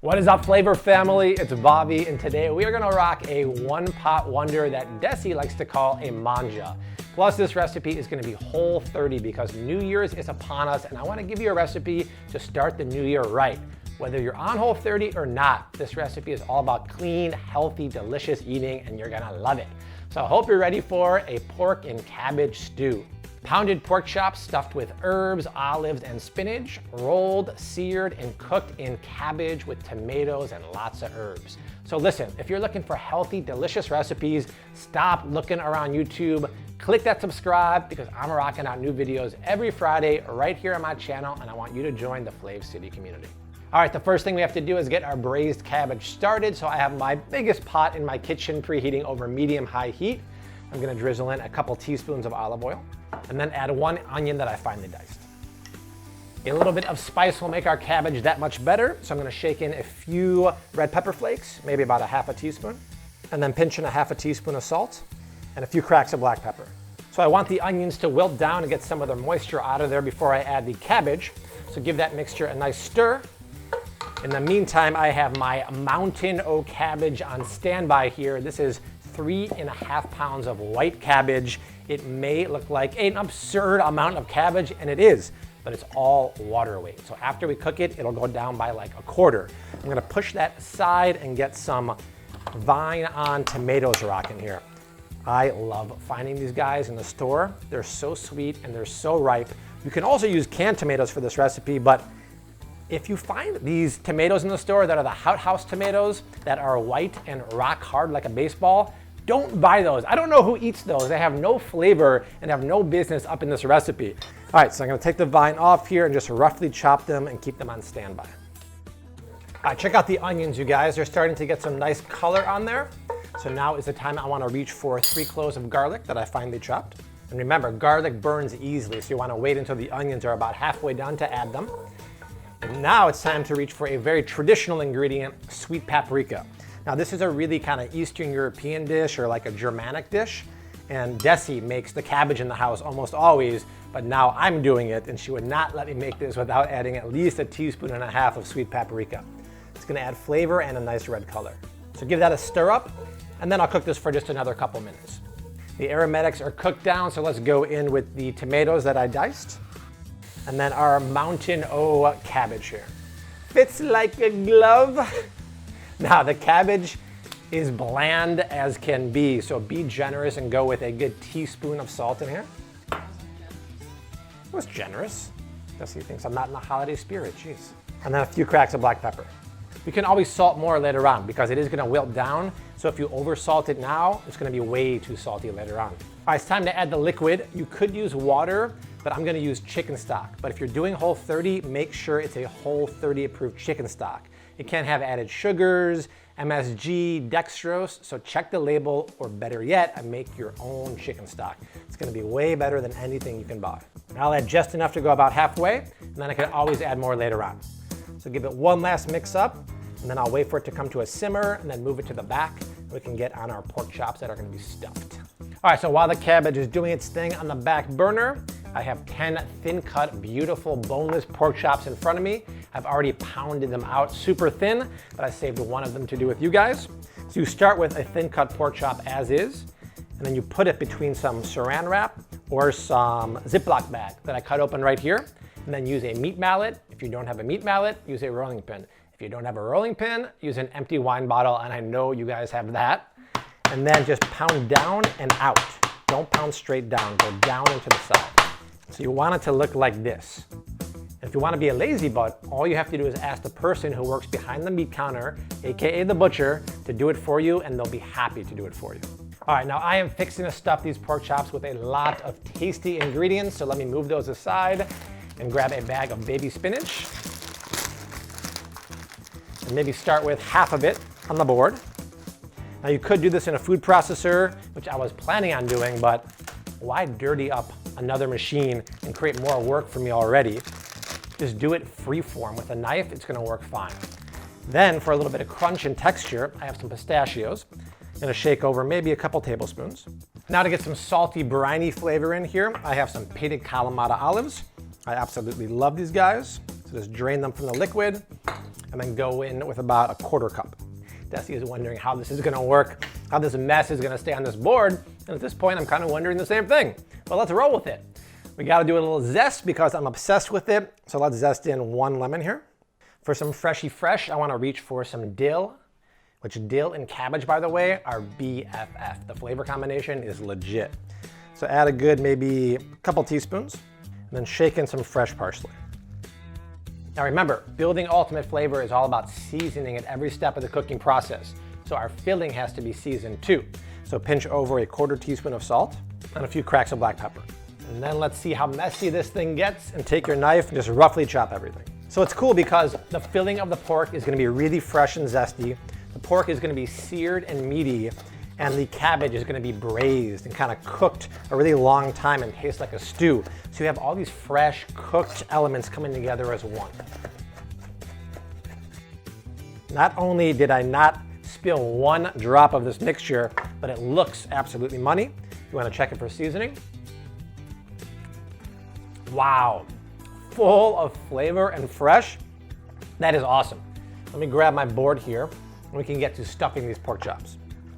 What is up, Flavor family? It's Bobby, and today we are gonna rock a one-pot wonder that Desi likes to call a manja. Plus, this recipe is gonna be Whole30 because New Year's is upon us, and I wanna give you a recipe to start the new year right. Whether you're on Whole30 or not, this recipe is all about clean, healthy, delicious eating, and you're gonna love it. So I hope you're ready for a pork and cabbage stew. Pounded pork chops stuffed with herbs, olives, and spinach, rolled, seared, and cooked in cabbage with tomatoes and lots of herbs. So listen, if you're looking for healthy, delicious recipes, stop looking around YouTube, click that subscribe because I'm rocking out new videos every Friday right here on my channel, and I want you to join the Flav City community. All right, the first thing we have to do is get our braised cabbage started. So I have my biggest pot in my kitchen preheating over medium-high heat. I'm gonna drizzle in a couple teaspoons of olive oil and then add one onion that I finely diced. A little bit of spice will make our cabbage that much better. So I'm gonna shake in a few red pepper flakes, maybe about a half a teaspoon, and then pinch in a half a teaspoon of salt and a few cracks of black pepper. So I want the onions to wilt down and get some of the moisture out of there before I add the cabbage. So give that mixture a nice stir. In the meantime, I have my Mountain Oak cabbage on standby here. This is 3.5 pounds of white cabbage. It may look like an absurd amount of cabbage, and it is, but it's all water weight. So after we cook it, it'll go down by like a quarter. I'm gonna push that aside and get some vine-on tomatoes rocking here. I love finding these guys in the store. They're so sweet and they're so ripe. You can also use canned tomatoes for this recipe, but if you find these tomatoes in the store that are the hothouse tomatoes that are white and rock hard like a baseball, don't buy those. I don't know who eats those. They have no flavor and have no business up in this recipe. All right, so I'm gonna take the vine off here and just roughly chop them and keep them on standby. All right, check out the onions, you guys. They're starting to get some nice color on there. So now is the time I wanna reach for 3 cloves of garlic that I finely chopped. And remember, garlic burns easily, so you wanna wait until the onions are about halfway done to add them. And now it's time to reach for a very traditional ingredient, sweet paprika. Now this is a really kind of Eastern European dish or like a Germanic dish. And Desi makes the cabbage in the house almost always, but now I'm doing it and she would not let me make this without adding at least 1.5 teaspoons of sweet paprika. It's gonna add flavor and a nice red color. So give that a stir up, and then I'll cook this for just another couple minutes. The aromatics are cooked down, so let's go in with the tomatoes that I diced. And then our Mountain Oak cabbage here. Fits like a glove. Now the cabbage is bland as can be, so be generous and go with a good teaspoon of salt in here. It was generous. Desi thinks I'm not in the holiday spirit, jeez. And then a few cracks of black pepper. You can always salt more later on because it is gonna wilt down, so if you over salt it now, it's gonna be way too salty later on. All right, it's time to add the liquid. You could use water, but I'm gonna use chicken stock. But if you're doing Whole30, make sure it's a Whole30 approved chicken stock. It can't have added sugars, MSG, dextrose, so check the label, or better yet, make your own chicken stock. It's gonna be way better than anything you can buy. I'll add just enough to go about halfway, and then I can always add more later on. So give it one last mix up, and then I'll wait for it to come to a simmer, and then move it to the back, and we can get on our pork chops that are gonna be stuffed. All right, so while the cabbage is doing its thing on the back burner, I have 10 thin-cut, beautiful, boneless pork chops in front of me. I've already pounded them out super thin, but I saved one of them to do with you guys. So you start with a thin-cut pork chop as is, and then you put it between some saran wrap or some Ziploc bag that I cut open right here, and then use a meat mallet. If you don't have a meat mallet, use a rolling pin. If you don't have a rolling pin, use an empty wine bottle, and I know you guys have that. And then just pound down and out. Don't pound straight down, go down and to the side. So you want it to look like this. If you want to be a lazy butt, all you have to do is ask the person who works behind the meat counter, AKA the butcher, to do it for you, and they'll be happy to do it for you. All right, now I am fixing to stuff these pork chops with a lot of tasty ingredients, so let me move those aside and grab a bag of baby spinach. And maybe start with half of it on the board. Now you could do this in a food processor, which I was planning on doing, but why dirty up another machine and create more work for me already? Just do it freeform. With a knife, it's gonna work fine. Then for a little bit of crunch and texture, I have some pistachios. I'm gonna shake over maybe a couple tablespoons. Now to get some salty briny flavor in here, I have some painted Kalamata olives. I absolutely love these guys. So just drain them from the liquid. and then go in with about a 1/4 cup. Desi is wondering how this is gonna work, how this mess is gonna stay on this board, and at this point I'm kind of wondering the same thing. But let's roll with it. We gotta do a little zest because I'm obsessed with it, so let's zest in 1 lemon here. For some freshy fresh, I wanna reach for some dill, which dill and cabbage, by the way, are BFF. The flavor combination is legit. So add a good maybe a couple teaspoons, and then shake in some fresh parsley. Now remember, building ultimate flavor is all about seasoning at every step of the cooking process. So our filling has to be seasoned too. So pinch over a 1/4 teaspoon of salt and a few cracks of black pepper. And then let's see how messy this thing gets, and take your knife and just roughly chop everything. So it's cool because the filling of the pork is gonna be really fresh and zesty. The pork is gonna be seared and meaty, and the cabbage is gonna be braised and kind of cooked a really long time and taste like a stew. So you have all these fresh, cooked elements coming together as one. Not only did I not spill 1 drop of this mixture, but it looks absolutely money. You wanna check it for seasoning. Wow, full of flavor and fresh. That is awesome. Let me grab my board here, and we can get to stuffing these pork chops.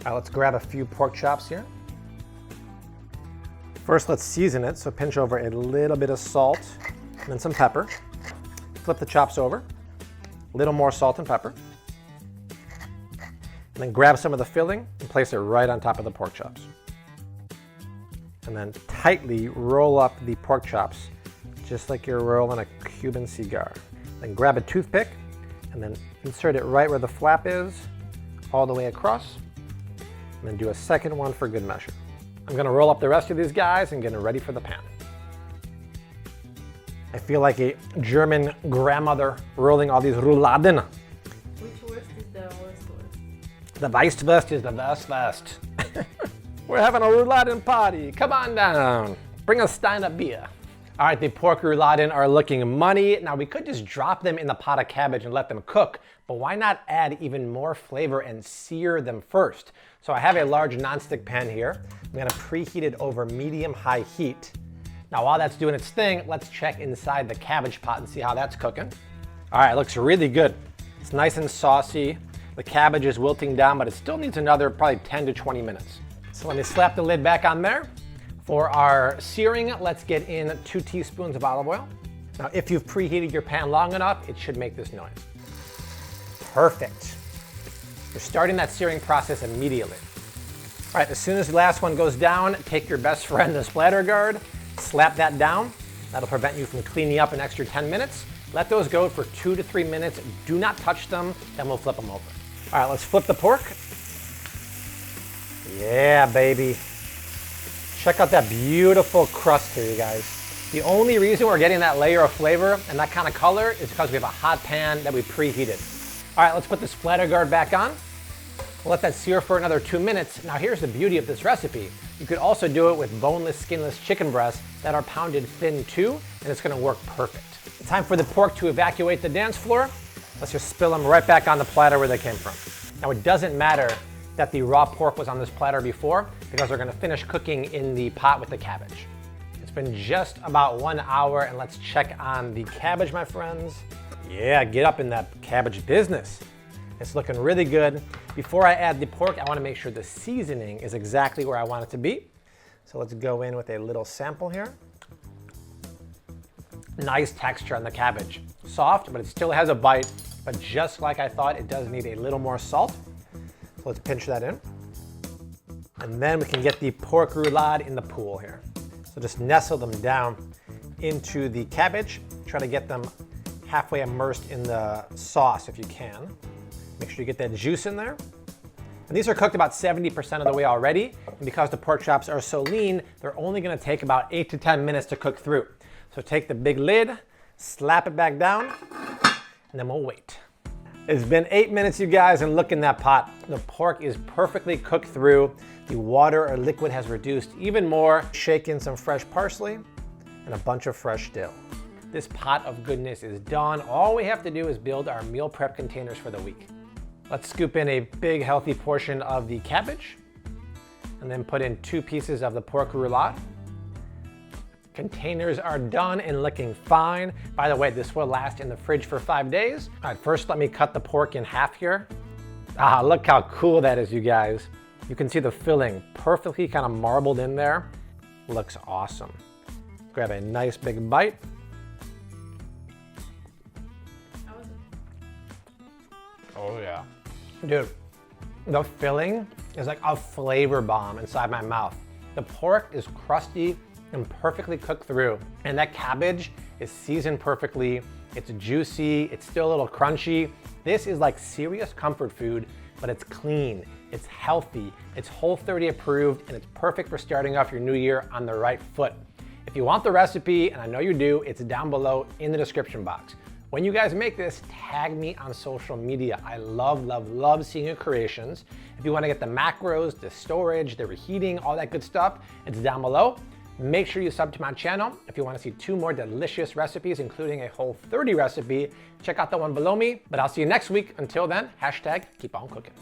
All right, let's grab a few pork chops here. First, let's season it. So pinch over a little bit of salt and then some pepper. Flip the chops over, a little more salt and pepper. And then grab some of the filling and place it right on top of the pork chops. And then tightly roll up the pork chops, just like you're rolling a Cuban cigar. Then grab a toothpick and then insert it right where the flap is, all the way across. And then do a second one for good measure. I'm gonna roll up the rest of these guys and get them ready for the pan. I feel like a German grandmother rolling all these Rouladen. Which worst is the worst worst? The Weisswurst is the best best. We're having a Rouladen party. Come on down. Bring a stein of beer. All right, the pork rouladen are looking money. Now we could just drop them in the pot of cabbage and let them cook, but why not add even more flavor and sear them first? So I have a large nonstick pan here. I'm gonna preheat it over medium-high heat. Now while that's doing its thing, let's check inside the cabbage pot and see how that's cooking. All right, it looks really good. It's nice and saucy. The cabbage is wilting down, but it still needs another probably 10 to 20 minutes. So let me slap the lid back on there. For our searing, let's get in 2 teaspoons of olive oil. Now, if you've preheated your pan long enough, it should make this noise. Perfect. You're starting that searing process immediately. All right, as soon as the last one goes down, take your best friend, the splatter guard, slap that down. That'll prevent you from cleaning up an extra 10 minutes. Let those go for 2 to 3 minutes. Do not touch them, then we'll flip them over. All right, let's flip the pork. Yeah, baby. Check out that beautiful crust here, you guys. The only reason we're getting that layer of flavor and that kind of color is because we have a hot pan that we preheated. All right, let's put the splatter guard back on. We'll let that sear for another 2 minutes. Now here's the beauty of this recipe. You could also do it with boneless, skinless chicken breasts that are pounded thin too, and it's gonna work perfect. It's time for the pork to evacuate the dance floor. Let's just spill them right back on the platter where they came from. Now it doesn't matter that the raw pork was on this platter before, because we're gonna finish cooking in the pot with the cabbage. It's been just about 1 hour, and let's check on the cabbage, my friends. Yeah, get up in that cabbage business. It's looking really good. Before I add the pork, I wanna make sure the seasoning is exactly where I want it to be. So let's go in with a little sample here. Nice texture on the cabbage. Soft, but it still has a bite, but just like I thought, it does need a little more salt. So let's pinch that in. And then we can get the pork roulade in the pool here. So just nestle them down into the cabbage. Try to get them halfway immersed in the sauce if you can. Make sure you get that juice in there. And these are cooked about 70% of the way already. And because the pork chops are so lean, they're only gonna take about 8 to 10 minutes to cook through. So take the big lid, slap it back down, and then we'll wait. It's been 8 minutes, you guys, and look in that pot. The pork is perfectly cooked through. The water or liquid has reduced even more. Shake in some fresh parsley and a bunch of fresh dill. This pot of goodness is done. All we have to do is build our meal prep containers for the week. Let's scoop in a big healthy portion of the cabbage and then put in 2 pieces of the pork roulade. Containers are done and looking fine. By the way, this will last in the fridge for 5 days. All right, first let me cut the pork in half here. Ah, look how cool that is, you guys. You can see the filling perfectly kind of marbled in there. Looks awesome. Grab a nice big bite. Oh yeah. Dude, the filling is like a flavor bomb inside my mouth. The pork is crusty and perfectly cooked through. And that cabbage is seasoned perfectly. It's juicy, it's still a little crunchy. This is like serious comfort food, but it's clean, it's healthy, it's Whole30 approved, and it's perfect for starting off your new year on the right foot. If you want the recipe, and I know you do, it's down below in the description box. When you guys make this, tag me on social media. I love, love, love seeing your creations. If you want to get the macros, the storage, the reheating, all that good stuff, it's down below. Make sure you sub to my channel. If you want to see 2 more delicious recipes, including a Whole30 recipe, check out the one below me. But I'll see you next week. Until then, #keep on cooking.